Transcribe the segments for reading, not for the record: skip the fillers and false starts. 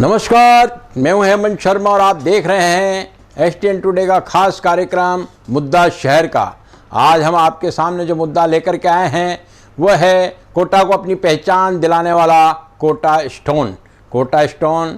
नमस्कार, मैं हूं हेमंत शर्मा और आप देख रहे हैं एसटीएन टुडे का खास कार्यक्रम मुद्दा शहर का। आज हम आपके सामने जो मुद्दा लेकर के आए हैं वह है कोटा को अपनी पहचान दिलाने वाला कोटा स्टोन। कोटा स्टोन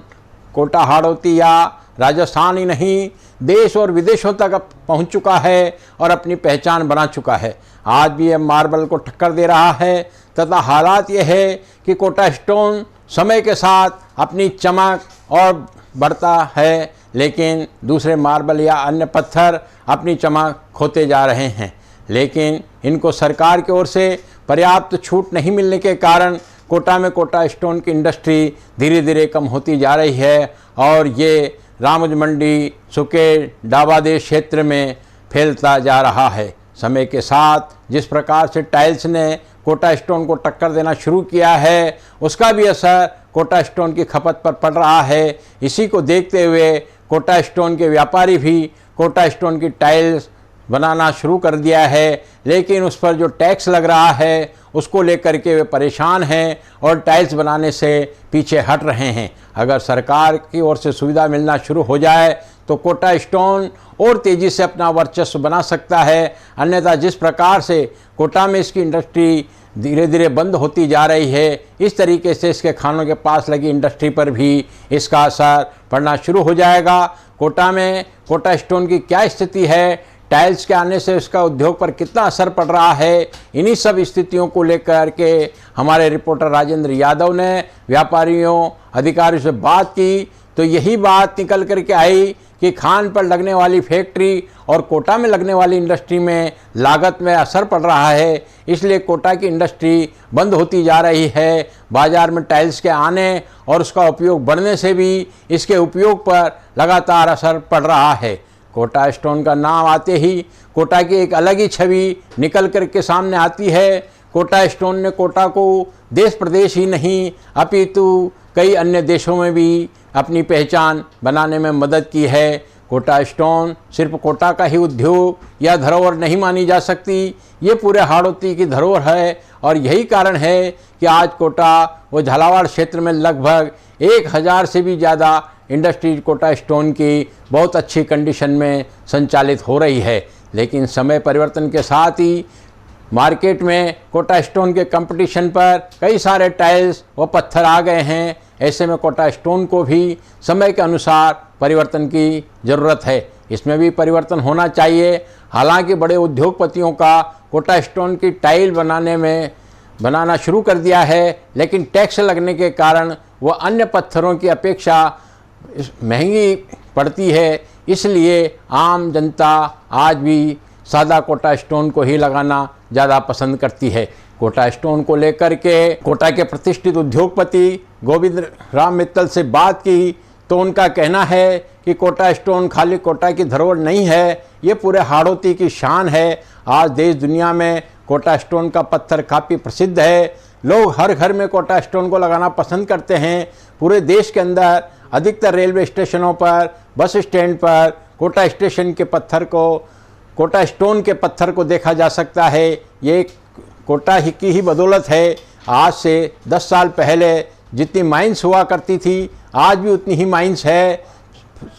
कोटा हाड़ौती या राजस्थान ही नहीं, देश और विदेशों तक अब पहुंच चुका है और अपनी पहचान बना चुका है। आज भी यह मार्बल को टक्कर दे रहा है तथा हालात यह है कि कोटा स्टोन समय के साथ अपनी चमक और बढ़ता है, लेकिन दूसरे मार्बल या अन्य पत्थर अपनी चमक खोते जा रहे हैं। लेकिन इनको सरकार की ओर से पर्याप्त छूट नहीं मिलने के कारण कोटा में कोटा स्टोन की इंडस्ट्री धीरे धीरे कम होती जा रही है और ये रामोज मंडी, सुकेत, डाबादेश क्षेत्र में फैलता जा रहा है। समय के साथ जिस प्रकार से टाइल्स ने कोटा स्टोन को टक्कर देना शुरू किया है, उसका भी असर कोटा स्टोन की खपत पर पड़ रहा है। इसी को देखते हुए कोटा स्टोन के व्यापारी भी कोटा स्टोन की टाइल्स बनाना शुरू कर दिया है, लेकिन उस पर जो टैक्स लग रहा है उसको लेकर के वे परेशान हैं और टाइल्स बनाने से पीछे हट रहे हैं। अगर सरकार की ओर से सुविधा मिलना शुरू हो जाए तो कोटा स्टोन और तेज़ी से अपना वर्चस्व बना सकता है। अन्यथा जिस प्रकार से कोटा में इसकी इंडस्ट्री धीरे धीरे बंद होती जा रही है, इस तरीके से इसके खानों के पास लगी इंडस्ट्री पर भी इसका असर पड़ना शुरू हो जाएगा। कोटा में कोटा स्टोन की क्या स्थिति है, टाइल्स के आने से उसका उद्योग पर कितना असर पड़ रहा है, इन्हीं सब स्थितियों को लेकर के हमारे रिपोर्टर राजेंद्र यादव ने व्यापारियों, अधिकारियों से बात की तो यही बात निकल कर के आई कि खान पर लगने वाली फैक्ट्री और कोटा में लगने वाली इंडस्ट्री में लागत में असर पड़ रहा है, इसलिए कोटा की इंडस्ट्री बंद होती जा रही है। बाज़ार में टाइल्स के आने और उसका उपयोग बढ़ने से भी इसके उपयोग पर लगातार असर पड़ रहा है। कोटा स्टोन का नाम आते ही कोटा की एक अलग ही छवि निकल कर के सामने आती है। कोटा स्टोन ने कोटा को देश प्रदेश ही नहीं अपितु कई अन्य देशों में भी अपनी पहचान बनाने में मदद की है। कोटा स्टोन सिर्फ कोटा का ही उद्योग या धरोहर नहीं मानी जा सकती, ये पूरे हाड़ौती की धरोहर है और यही कारण है कि आज कोटा व झालावाड़ क्षेत्र में लगभग 1000 से भी ज़्यादा इंडस्ट्रीज कोटा स्टोन की बहुत अच्छी कंडीशन में संचालित हो रही है। लेकिन समय परिवर्तन के साथ ही मार्केट में कोटा स्टोन के कंपटीशन पर कई सारे टाइल्स व पत्थर आ गए हैं। ऐसे में कोटा स्टोन को भी समय के अनुसार परिवर्तन की ज़रूरत है, इसमें भी परिवर्तन होना चाहिए। हालांकि बड़े उद्योगपतियों का कोटा स्टोन की टाइल बनाना शुरू कर दिया है, लेकिन टैक्स लगने के कारण वह अन्य पत्थरों की अपेक्षा महंगी पड़ती है, इसलिए आम जनता आज भी सादा कोटा स्टोन को ही लगाना ज़्यादा पसंद करती है। कोटा स्टोन को लेकर के कोटा के प्रतिष्ठित उद्योगपति गोविंद राम मित्तल से बात की तो उनका कहना है कि कोटा स्टोन खाली कोटा की धरोहर नहीं है, ये पूरे हाड़ौती की शान है। आज देश दुनिया में कोटा स्टोन का पत्थर काफ़ी प्रसिद्ध है, लोग हर घर में कोटा स्टोन को लगाना पसंद करते हैं। पूरे देश के अंदर अधिकतर रेलवे स्टेशनों पर, बस स्टैंड पर कोटा स्टोन के पत्थर को देखा जा सकता है। ये कोटा की ही बदौलत है। आज से 10 साल पहले जितनी माइंस हुआ करती थी, आज भी उतनी ही माइंस है।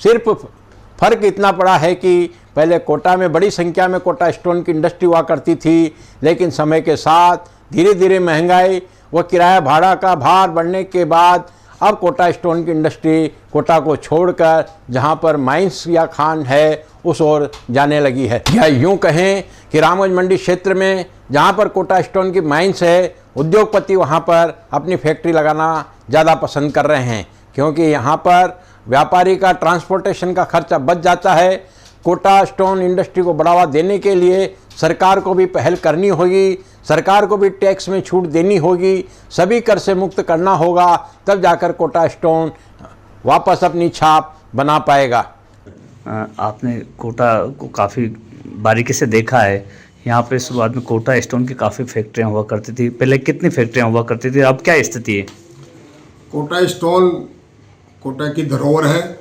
सिर्फ फ़र्क इतना पड़ा है कि पहले कोटा में बड़ी संख्या में कोटा स्टोन की इंडस्ट्री हुआ करती थी, लेकिन समय के साथ धीरे धीरे महंगाई व किराया भाड़ा का भार बढ़ने के बाद अब कोटा स्टोन की इंडस्ट्री कोटा को छोड़कर जहां पर माइंस या खान है उस ओर जाने लगी है। या यूं कहें कि रामोज मंडी क्षेत्र में जहां पर कोटा स्टोन की माइंस है, उद्योगपति वहां पर अपनी फैक्ट्री लगाना ज़्यादा पसंद कर रहे हैं, क्योंकि यहां पर व्यापारी का ट्रांसपोर्टेशन का खर्चा बच जाता है। कोटा स्टोन इंडस्ट्री को बढ़ावा देने के लिए सरकार को भी पहल करनी होगी, सरकार को भी टैक्स में छूट देनी होगी, सभी कर से मुक्त करना होगा, तब जाकर कोटा स्टोन वापस अपनी छाप बना पाएगा। आपने कोटा को काफ़ी बारीकी से देखा है। यहाँ पे शुरुआत में कोटा स्टोन की काफ़ी फैक्ट्रियाँ हुआ करती थी, पहले कितनी फैक्ट्रियाँ हुआ करती थी, अब क्या स्थिति है? कोटा स्टोन कोटा की धरोहर है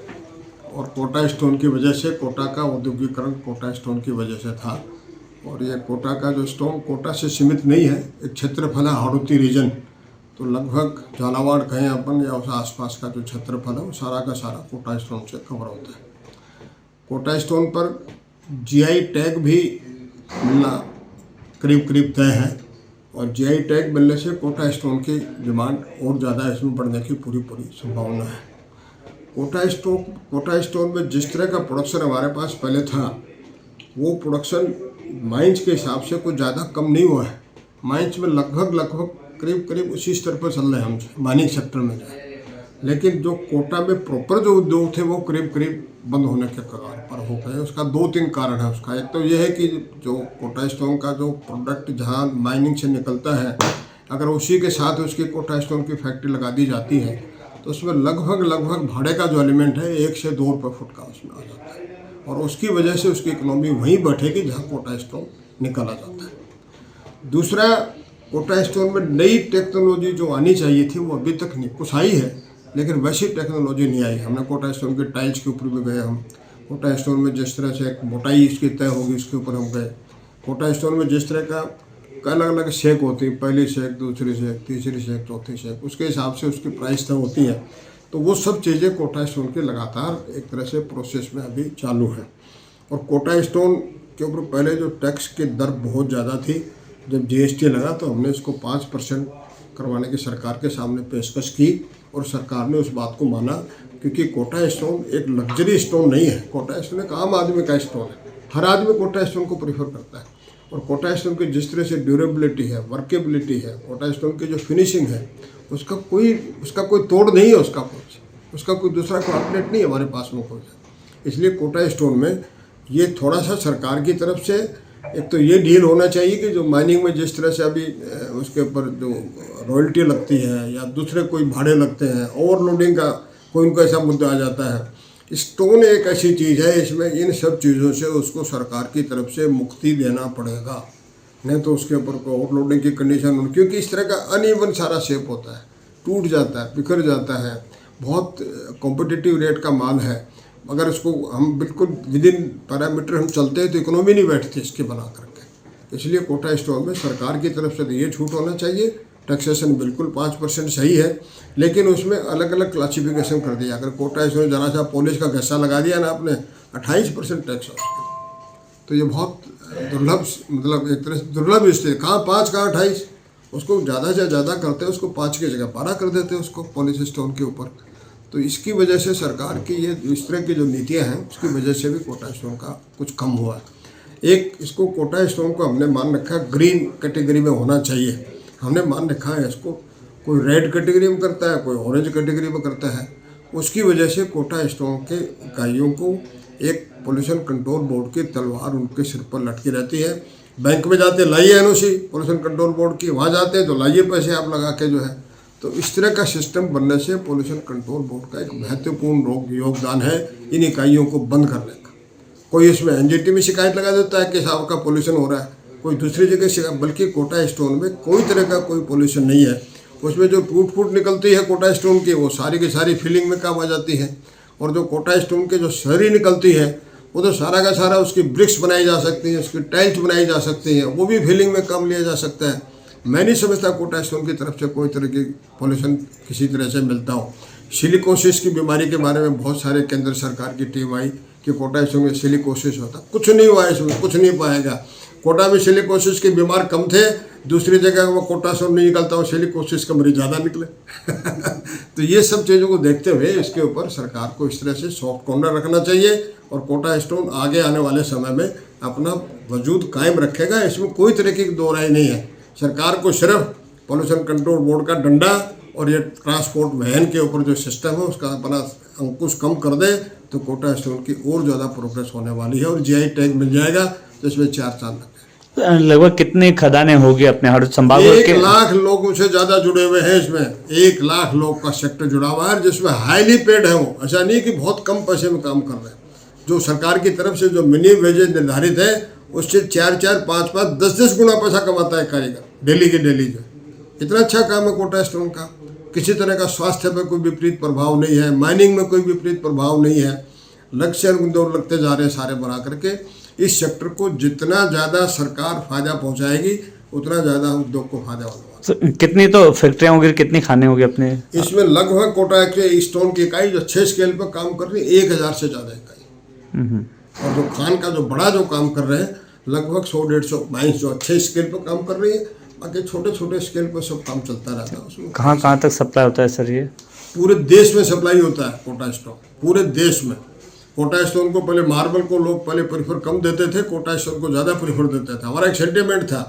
और कोटा स्टोन की वजह से कोटा का औद्योगिकरण कोटा स्टोन की वजह से था। और ये कोटा का जो स्टोन कोटा से सीमित नहीं है, एक क्षेत्रफल है हाड़ौती रीजन तो लगभग झालावाड़ कहें अपन या उस आसपास का जो क्षेत्रफल है वो सारा का सारा कोटा स्टोन से कवर होता है। कोटा स्टोन पर जीआई टैग भी मिलना करीब करीब तय है और जीआई टैग मिलने से कोटा स्टोन की डिमांड और ज़्यादा इसमें बढ़ने की पूरी संभावना है। कोटा स्टोन में जिस तरह का प्रोडक्शन हमारे पास पहले था वो प्रोडक्शन माइंस के हिसाब से कुछ ज़्यादा कम नहीं हुआ है। माइंस में लगभग करीब उसी स्तर पर चल रहे हैं हम माइनिंग सेक्टर में जाए, लेकिन जो कोटा में प्रॉपर जो उद्योग थे वो करीब बंद होने के कगार पर हो गए। उसका 2-3 कारण है। उसका एक तो ये है कि जो कोटा स्टोन का जो प्रोडक्ट जहाँ माइनिंग से निकलता है, अगर उसी के साथ उसकी कोटा स्टोन की फैक्ट्री लगा दी जाती है तो उसमें लगभग भाड़े का जो एलिमेंट है 1 से 2 रुपये फुट का उसमें आ जाता है और उसकी वजह से उसकी इकोनॉमी वहीं बैठेगी जहाँ कोटा स्टोन निकाला जाता है। दूसरा, कोटा स्टोन में नई टेक्नोलॉजी जो आनी चाहिए थी वो अभी तक नहीं, कुछ आई है लेकिन वैसी टेक्नोलॉजी नहीं आई। हमने कोटा स्टोन के टाइल्स के ऊपर भी गए, हम कोटा स्टोन में जिस तरह से एक मोटाई इसकी तय होगी उसके ऊपर हम गए। कोटा स्टोन में जिस तरह का अलग अलग शेक होती है, पहली शेक, दूसरी शेक, तीसरी शेक, चौथी शेक, उसके हिसाब से उसकी प्राइस तय होती है। तो वो सब चीज़ें कोटा स्टोन की लगातार एक तरह से प्रोसेस में अभी चालू है। और कोटा स्टोन के ऊपर पहले जो टैक्स की दर बहुत ज़्यादा थी, जब जीएसटी लगा तो हमने इसको 5% करवाने की सरकार के सामने पेशकश की और सरकार ने उस बात को माना, क्योंकि कोटा स्टोन एक लग्जरी स्टोन नहीं है। कोटा स्टोन एक आम आदमी का स्टोन है, हर आदमी कोटा स्टोन को प्रीफर करता है। और कोटा स्टोन की जिस तरह से ड्यूरेबिलिटी है, वर्केबिलिटी है, कोटा स्टोन की जो फिनिशिंग है उसका कोई तोड़ नहीं है, उसका कोई दूसरा कोई आउटलेट नहीं है हमारे पास में कोई। इसलिए कोटा स्टोन में ये थोड़ा सा सरकार की तरफ से एक तो ये डील होना चाहिए कि जो माइनिंग में जिस तरह से अभी उसके ऊपर जो रॉयल्टी लगती है या दूसरे कोई भाड़े लगते हैं, ओवरलोडिंग का कोई उनका ऐसा मुद्दा आ जाता है। स्टोन एक ऐसी चीज़ है, इसमें इन सब चीज़ों से उसको सरकार की तरफ से मुक्ति देना पड़ेगा, नहीं तो उसके ऊपर कोई ओवरलोडिंग की कंडीशन, क्योंकि इस तरह का अनइवन सारा शेप होता है, टूट जाता है, बिखर जाता है, बहुत कॉम्पिटिटिव रेट का माल है। अगर इसको हम बिल्कुल विदिन पैरामीटर हम चलते हैं तो इकोनॉमी नहीं बैठती इसके बना करके। इसलिए कोटा स्टोन में सरकार की तरफ से तो ये छूट होना चाहिए। टैक्सेशन बिल्कुल 5% सही है, लेकिन उसमें अलग अलग क्लासिफिकेशन कर दिया। अगर कोटा स्टोन जरा सा पॉलिश का गस्सा लगा दिया ना आपने, 28% टैक्स है, तो ये बहुत दुर्लभ, मतलब एक तरह से दुर्लभ स्थिति। कहाँ 5 कहाँ 28, उसको ज़्यादा से ज़्यादा करते हैं, उसको 5 की जगह 12 कर देते हैं उसको पॉलिश स्टोन के ऊपर। तो इसकी वजह से सरकार की ये इस तरह की जो नीतियाँ हैं उसकी वजह से भी कोटा स्टोन का कुछ कम हुआ है। एक इसको कोटा स्टोन को हमने मान रखा ग्रीन कैटेगरी में होना चाहिए, हमने मान रखा है इसको। कोई रेड कैटेगरी में करता है, कोई ऑरेंज कैटेगरी में करता है। उसकी वजह से कोटा स्टोन के इकाइयों को एक पोल्यूशन कंट्रोल बोर्ड की तलवार उनके सिर पर लटकी रहती है। बैंक में जाते लाइए एनओसी पोल्यूशन कंट्रोल बोर्ड की, वहाँ जाते हैं तो लाइए पैसे आप लगा के जो है। तो इस तरह का सिस्टम बनने से पोल्यूशन कंट्रोल बोर्ड का एक महत्वपूर्ण योगदान है इन इकाइयों को बंद करने का। कोई इसमें एनजीटी में शिकायत लगा देता है कि साहब का पोल्यूशन हो रहा है, कोई दूसरी जगह शिकायत, बल्कि कोटा स्टोन में कोई तरह का कोई पोल्यूशन नहीं है। उसमें जो टूट फूट निकलती है कोटा स्टोन की वो सारी की सारी फिलिंग में काम आ जाती है। और जो कोटा स्टोन के जो शहरी निकलती है वो तो सारा का सारा उसकी ब्रिक्स बनाई जा सकती हैं, उसकी टाइल्स बनाई जा सकती हैं, वो भी फिलिंग में काम लिया जा सकता है। मैं नहीं समझता कोटा स्टोन की तरफ से कोई तरह की पॉल्यूशन किसी तरह से मिलता हो। सिलिकोसिस की बीमारी के बारे में बहुत सारे केंद्र सरकार की टीम आई कि कोटा स्टोन में सिलिकोसिस होता, कुछ नहीं हुआ, इसमें कुछ नहीं पाएगा। कोटा में सिलिकोसिस के बीमार कम थे, दूसरी जगह वो कोटा स्टोन नहीं निकलता, वो सिलिकोसिस का मरीज ज़्यादा निकले। तो ये सब चीज़ों को देखते हुए इसके ऊपर सरकार को इस तरह से सॉफ्ट कॉर्नर रखना चाहिए और कोटा स्टोन आगे आने वाले समय में अपना वजूद कायम रखेगा। इसमें कोई तरह की दो राय नहीं है। सरकार को सिर्फ पोल्यूशन कंट्रोल बोर्ड का डंडा और ये ट्रांसपोर्ट वैन के ऊपर जो सिस्टम है उसका अपना अंकुश कम कर दे तो कोटा स्टोन की और ज़्यादा प्रोग्रेस होने वाली है और जीआई टैग मिल जाएगा तो इसमें 4 चांद लगे। लगभग कितनी खदानें होगी अपने हर संभाग के? 1 लाख लोगों से ज़्यादा जुड़े हुए हैं इसमें। 1 लाख लोग का सेक्टर जुड़ा हुआ है जिसमें हाईली पेड है। वो ऐसा नहीं कि बहुत कम पैसे में काम कर रहे हैं। जो सरकार की तरफ से जो मिनिमम वेजेज निर्धारित है उससे 4-4, 5-5, 10-10 गुना पैसा कमाता है कारीगर डेली के डेली। जो इतना अच्छा काम है कोटा स्टोन का, किसी तरह का स्वास्थ्य पर कोई विपरीत प्रभाव नहीं है, माइनिंग में कोई विपरीत प्रभाव नहीं है। लक्ष्य उद्योग लगते जा रहे हैं सारे बना करके। इस सेक्टर को जितना ज़्यादा सरकार फ़ायदा पहुंचाएगी उतना ज़्यादा उद्योग को फायदा होने वाला है। तो कितनी तो फैक्ट्रियाँ होगी, कितनी खाने होगी अपने? इसमें लगभग कोटा के स्टोन की इकाई जो 6 स्केल पर काम कर रही है 1000 से ज़्यादा इकाई, और जो खान का जो बड़ा जो काम कर रहे हैं लगभग 100-150 माइंस जो 6 स्केल पर काम कर रही है। बाकी छोटे छोटे स्केल पर सब काम चलता रहता है। उसमें कहाँ तक सप्लाई होता है सर? ये पूरे देश में सप्लाई होता है कोटा स्टोन, पूरे देश में। कोटा स्टोन को पहले मार्बल को लोग पहले प्रेफर कम देते थे, कोटा स्टोन को ज़्यादा प्रेफर देते थे। हमारा एक सेंटिमेंट था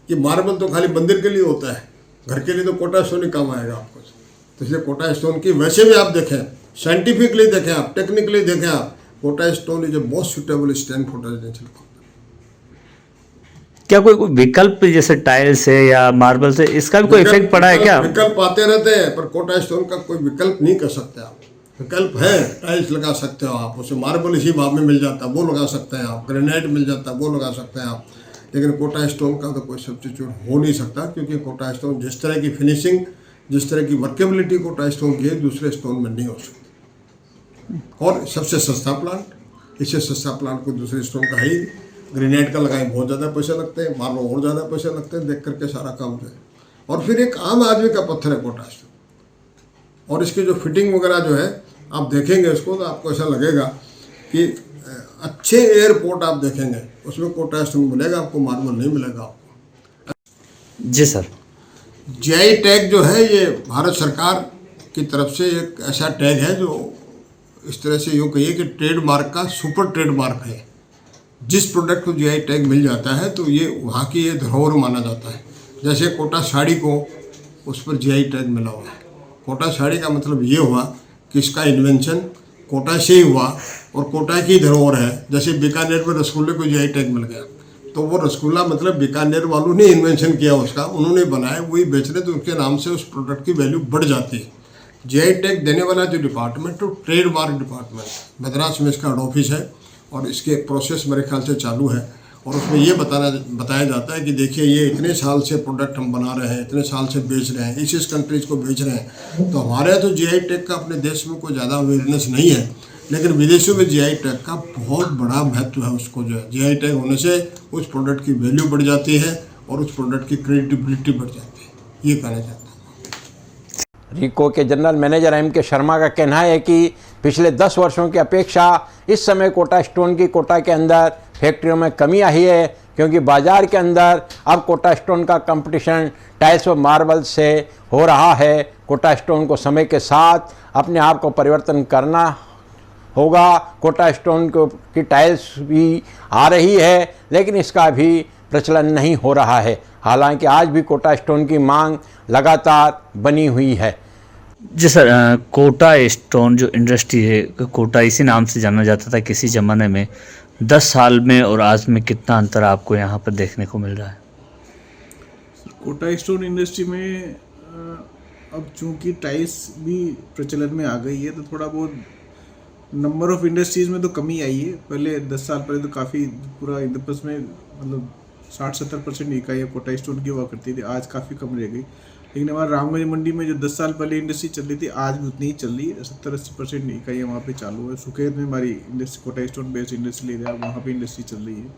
कि मार्बल तो खाली मंदिर के लिए होता है, घर के लिए तो कोटा स्टोन ही काम आएगा आपको। तो इसलिए कोटा स्टोन की वैसे भी आप देखें, साइंटिफिकली देखें, आप टेक्निकली देखें, आप Kota stone is a most suitable stand for residential. क्या कोई विकल्प जैसे टाइल्स है या मार्बल से इसका भी कोई इफेक्ट पड़ा है क्या? विकल्प आते रहते हैं, पर कोटा स्टोन का कोई विकल्प नहीं कर सकते आप। विकल्प है, टाइल्स लगा सकते हो आप, उसे मार्बल इसी भाव में मिल जाता है वो लगा सकते हैं आप, ग्रेनाइट मिल जाता है वो लगा सकते हैं आप, लेकिन कोटा स्टोन का तो कोई सब्स्टिट्यूट हो नहीं सकता, क्योंकि कोटा स्टोन जिस तरह की फिनिशिंग, जिस तरह की वर्केबिलिटी कोटा स्टोन की है दूसरे स्टोन में नहीं हो सकती। और सबसे सस्ता प्लांट, इससे सस्ता प्लांट को दूसरे स्टोन का ही। ग्रेनाइट का लगाए बहुत ज़्यादा पैसे लगते हैं, मार्बल और ज़्यादा पैसे लगते हैं, देख करके सारा काम जो है। और फिर एक आम आदमी का पत्थर है कोटा स्टोन, और इसकी जो फिटिंग वगैरह जो है आप देखेंगे इसको तो आपको ऐसा लगेगा कि अच्छे एयरपोर्ट आप देखेंगे उसमें कोटा स्टोन मिलेगा आपको, मार्बल नहीं मिलेगा आपको। जी सर। जीआई टैग जो है ये भारत सरकार की तरफ से एक ऐसा टैग है जो इस तरह से यूँ कहिए कि ट्रेडमार्क का सुपर ट्रेडमार्क है। जिस प्रोडक्ट को जीआई टैग मिल जाता है तो ये वहाँ की ये धरोहर माना जाता है। जैसे कोटा साड़ी को उस पर जीआई टैग मिला हुआ है। कोटा साड़ी का मतलब ये हुआ कि इसका इन्वेंशन कोटा से ही हुआ और कोटा की धरोहर है। जैसे बीकानेर में रसगुल्ले को जीआई टैग मिल गया, तो वो रसगुल्ला मतलब बीकानेर वालों ने इन्वेंशन किया उसका, उन्होंने बनाया, वही बेच रहे, तो उनके नाम से उस प्रोडक्ट की वैल्यू बढ़ जाती है। जीआई टैग देने वाला जो डिपार्टमेंट, तो ट्रेडमार्क डिपार्टमेंट, मद्रास में इसका हेड ऑफिस है और इसके प्रोसेस मेरे ख्याल से चालू है। और उसमें ये बताया जाता है कि देखिए ये इतने साल से प्रोडक्ट हम बना रहे हैं, इतने साल से बेच रहे हैं, इस कंट्रीज को बेच रहे हैं। तो हमारे यहाँ तो जीआई टैग का अपने देश में कोई ज़्यादा अवेयरनेस नहीं है, लेकिन विदेशों में जीआई टैग का बहुत बड़ा महत्व है। उसको जो है जीआई टैग होने से उस प्रोडक्ट की वैल्यू बढ़ जाती है और उस प्रोडक्ट की क्रेडिबिलिटी बढ़ जाती है, ये कहना चाहता हूँ। रीको के जनरल मैनेजर एम के शर्मा का कहना है कि पिछले 10 वर्षों की अपेक्षा इस समय कोटा स्टोन की कोटा के अंदर फैक्ट्रियों में कमी आई है, क्योंकि बाज़ार के अंदर अब कोटा स्टोन का कंपटीशन टाइल्स व मार्बल से हो रहा है। कोटा स्टोन को समय के साथ अपने आप को परिवर्तन करना होगा। कोटा स्टोन की टाइल्स भी आ रही है, लेकिन इसका भी प्रचलन नहीं हो रहा है। हालांकि आज भी कोटा स्टोन की मांग लगातार बनी हुई है। जी सर, कोटा स्टोन जो इंडस्ट्री है, कोटा इसी नाम से जाना जाता था किसी ज़माने में, 10 साल में और आज में कितना अंतर आपको यहाँ पर देखने को मिल रहा है? कोटा स्टोन इंडस्ट्री में अब चूंकि टाइल्स भी प्रचलन में आ गई है, तो थोड़ा बहुत नंबर ऑफ इंडस्ट्रीज़ में तो कमी आई है। पहले 10 साल पहले तो काफ़ी पूरा इंद्रप्रस्थ में मतलब 60-70% इकाइयाँ कोटा स्टोन की हुआ करती थी, आज काफ़ी कम रह गई। लेकिन हमारे रामगंज मंडी में जो 10 साल पहले इंडस्ट्री चल रही थी, आज भी उतनी ही चल रही है। 70-80% इकाइयाँ वहाँ पे चालू है। सुखेत में हमारी industry Kota stone based industry area, वहाँ पे इंडस्ट्री चल रही है।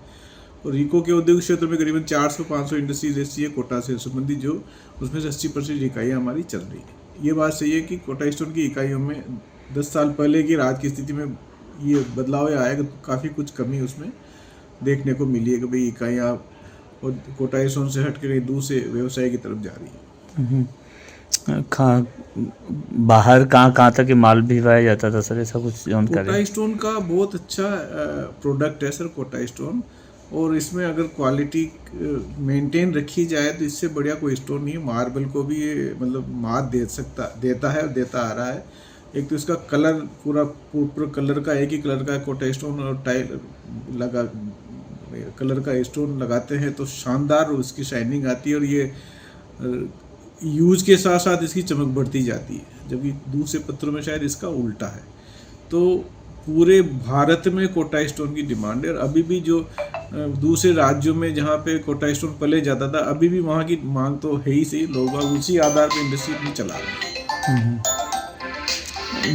और रीको के औद्योगिक क्षेत्र में करीबन 400-500 इंडस्ट्रीज ऐसी है कोटा से संबंधित, जो उसमें से 80% इकाइयाँ हमारी चल रही है। ये बात सही है कि कोटा स्टोन की इकाइयों में 10 साल पहले की आज की स्थिति में ये बदलाव आया कि काफ़ी कुछ कमी उसमें देखने को मिली है कि भाई इकाइयाँ और कोटा स्टोन से हट के दूसरे व्यवसाय की तरफ जा रही है। बाहर कहाँ तक माल भिजवाया जाता था सर, ऐसा कुछ जानकारी? कोटा स्टोन का बहुत अच्छा प्रोडक्ट है सर कोटा स्टोन, और इसमें अगर क्वालिटी मेंटेन रखी जाए तो इससे बढ़िया कोई स्टोन नहीं है। मार्बल को भी ये मतलब मात देता है और देता आ रहा है। एक तो इसका कलर पूरा कलर का एक ही कलर का कोटा स्टोन, और टाइल लगा कलर का स्टोन लगाते हैं तो शानदार उसकी शाइनिंग आती है, और ये यूज के साथ साथ इसकी चमक बढ़ती जाती है, जबकि दूसरे पत्थरों में शायद इसका उल्टा है। तो पूरे भारत में कोटा स्टोन की डिमांड है, और अभी भी जो दूसरे राज्यों में जहाँ पे कोटा स्टोन पहले जाता था, अभी भी वहाँ की मांग तो है ही सही। लोग उसी आधार पर इंडस्ट्री अपनी चला रहे हैं।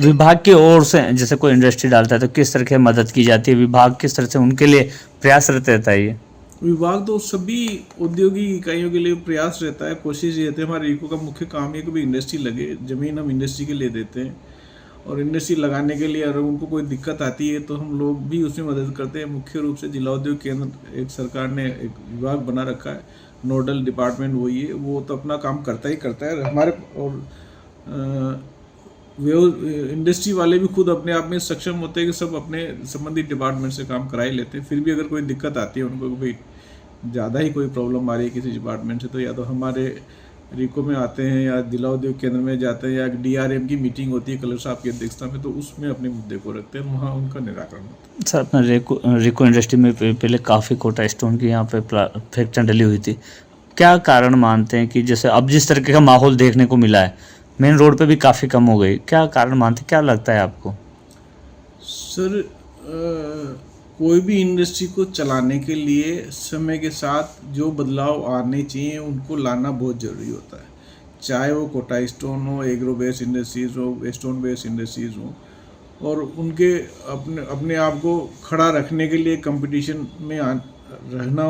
विभाग की ओर से जैसे कोई इंडस्ट्री डालता है तो किस तरह की मदद की जाती है? विभाग किस तरह से उनके लिए प्रयासरत रहता है? ये विभाग तो सभी औद्योगिक इकाइयों के लिए प्रयास रहता है, कोशिश ये रहती है। हमारे रीको का मुख्य काम है कि भाई इंडस्ट्री लगे, ज़मीन हम इंडस्ट्री के लिए देते हैं और इंडस्ट्री लगाने के लिए अगर उनको कोई दिक्कत आती है तो हम लोग भी उसमें मदद करते हैं। मुख्य रूप से जिला उद्योग केंद्र एक सरकार ने एक विभाग बना रखा है, नोडल डिपार्टमेंट वही है, वो तो अपना काम करता ही करता है। हमारे और इंडस्ट्री वाले भी खुद अपने आप में सक्षम होते हैं कि सब अपने संबंधित डिपार्टमेंट से काम करा ही लेते हैं। फिर भी अगर कोई दिक्कत आती है उनको, भाई ज़्यादा ही कोई प्रॉब्लम आ रही है किसी डिपार्टमेंट से, तो या तो हमारे रीको में आते हैं या जिला उद्योग केंद्र में जाते हैं या DRM की मीटिंग होती है कलेक्टर साहब की अध्यक्षता में, तो उसमें अपने मुद्दे को रखते हैं, वहाँ उनका निराकरण होता है। सर, अपना रीको इंडस्ट्री में पहले काफ़ी कोटा स्टोन की यहाँ पे फैक्ट्रियाँ डली हुई थी। क्या कारण मानते हैं कि जैसे अब जिस तरीके का माहौल देखने को मिला है, मेन रोड पे भी काफ़ी कम हो गई, क्या कारण मानते, क्या लगता है आपको? सर, कोई भी इंडस्ट्री को चलाने के लिए समय के साथ जो बदलाव आने चाहिए उनको लाना बहुत ज़रूरी होता है। चाहे वो कोटा स्टोन हो, एग्रो बेस्ड इंडस्ट्रीज़ हो, स्टोन बेस्ड इंडस्ट्रीज़ हो, और उनके अपने आप को खड़ा रखने के लिए कंपटीशन में रहना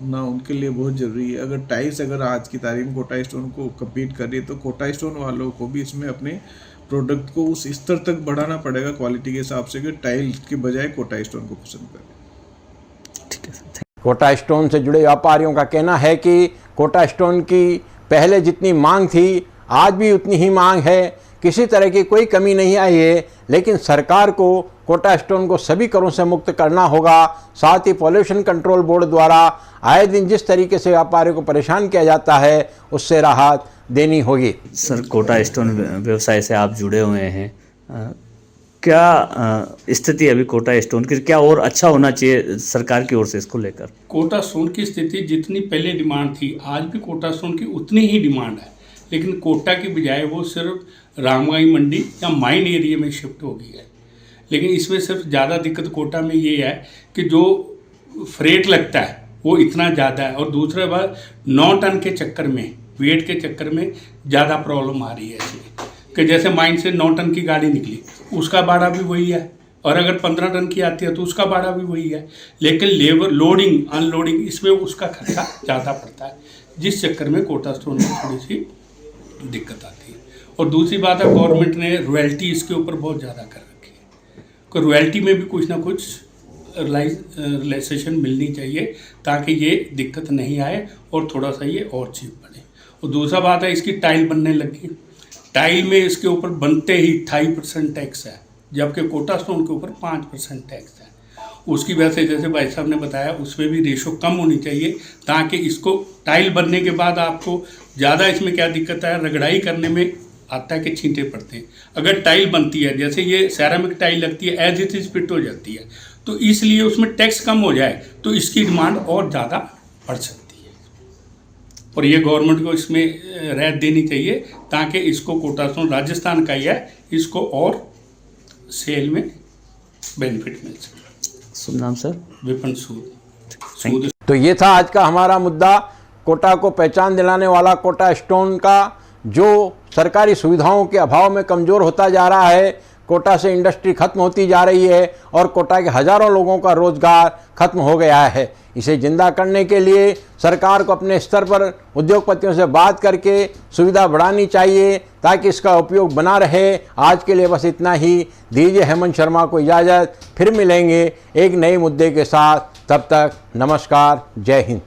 ना उनके लिए बहुत ज़रूरी है। अगर टाइल्स अगर आज की तारीख में कोटा स्टोन को कम्पीट कर रही है तो कोटा स्टोन वालों को भी इसमें अपने प्रोडक्ट को उस स्तर तक बढ़ाना पड़ेगा क्वालिटी के हिसाब से कि टाइल्स के बजाय कोटा स्टोन को पसंद करें। ठीक है सर। कोटा स्टोन से जुड़े व्यापारियों का कहना है कि कोटा स्टोन की पहले जितनी मांग थी आज भी उतनी ही मांग है, किसी तरह की कोई कमी नहीं आई है, लेकिन सरकार को कोटा स्टोन को सभी करों से मुक्त करना होगा। साथ ही पॉल्यूशन कंट्रोल बोर्ड द्वारा आए दिन जिस तरीके से व्यापारियों को परेशान किया जाता है उससे राहत देनी होगी। सर, कोटा स्टोन व्यवसाय से आप जुड़े हुए हैं, क्या स्थिति अभी कोटा स्टोन की, क्या और अच्छा होना चाहिए सरकार की ओर से इसको लेकर? कोटा स्टोन की स्थिति जितनी पहले डिमांड थी आज भी कोटा स्टोन की उतनी ही डिमांड है, लेकिन कोटा की बजाय वो सिर्फ रामगाई मंडी या माइन एरिया में शिफ्ट हो गई है। लेकिन इसमें सिर्फ ज़्यादा दिक्कत कोटा में ये है कि जो फ्रेट लगता है वो इतना ज़्यादा है, और दूसरा बात 9 टन के चक्कर में, वेट के चक्कर में ज़्यादा प्रॉब्लम आ रही है इसमें कि जैसे माइन से 9 टन की गाड़ी निकली उसका भाड़ा भी वही है, और अगर 15 टन की आती है तो उसका भाड़ा भी वही है, लेकिन लेबर लोडिंग अनलोडिंग इसमें उसका खर्चा ज़्यादा पड़ता है, जिस चक्कर में कोटा स्टोन में थोड़ी सी दिक्कत आती है। और दूसरी बात है, गवर्नमेंट ने रॉयल्टी इसके ऊपर बहुत ज़्यादा कर रखी है, तो रॉयल्टी में भी कुछ ना कुछ रिलैक्सेशन मिलनी चाहिए ताकि ये दिक्कत नहीं आए और थोड़ा सा ये और चीप पड़े। और दूसरा बात है, इसकी टाइल बनने लगी, टाइल में इसके ऊपर बनते ही 28% टैक्स है, जबकि कोटा स्टोन के ऊपर 5% टैक्स है। उसकी वजह से जैसे भाई साहब ने बताया उसमें भी रेशो कम होनी चाहिए ताकि इसको टाइल बनने के बाद आपको ज़्यादा इसमें क्या दिक्कत है, रगड़ाई करने में आता है कि छींटे पड़ते हैं। अगर टाइल बनती है, जैसे ये सेरामिक टाइल लगती है, एज इट इज फिट हो जाती है, तो इसलिए उसमें टैक्स कम हो जाए तो इसकी डिमांड और ज़्यादा बढ़ सकती है, और ये गवर्नमेंट को इसमें रियायत देनी चाहिए ताकि इसको कोटा स्टोन राजस्थान का ही है, इसको और सेल में बेनिफिट मिल सके। शुभ नाम सर? विपिन सूद। तो ये था आज का हमारा मुद्दा, कोटा को पहचान दिलाने वाला कोटा स्टोन का जो सरकारी सुविधाओं के अभाव में कमज़ोर होता जा रहा है। कोटा से इंडस्ट्री खत्म होती जा रही है और कोटा के हज़ारों लोगों का रोजगार खत्म हो गया है। इसे जिंदा करने के लिए सरकार को अपने स्तर पर उद्योगपतियों से बात करके सुविधा बढ़ानी चाहिए ताकि इसका उपयोग बना रहे। आज के लिए बस इतना ही। दीजिए हेमंत शर्मा को इजाज़त, फिर मिलेंगे एक नए मुद्दे के साथ। तब तक नमस्कार, जय हिंद।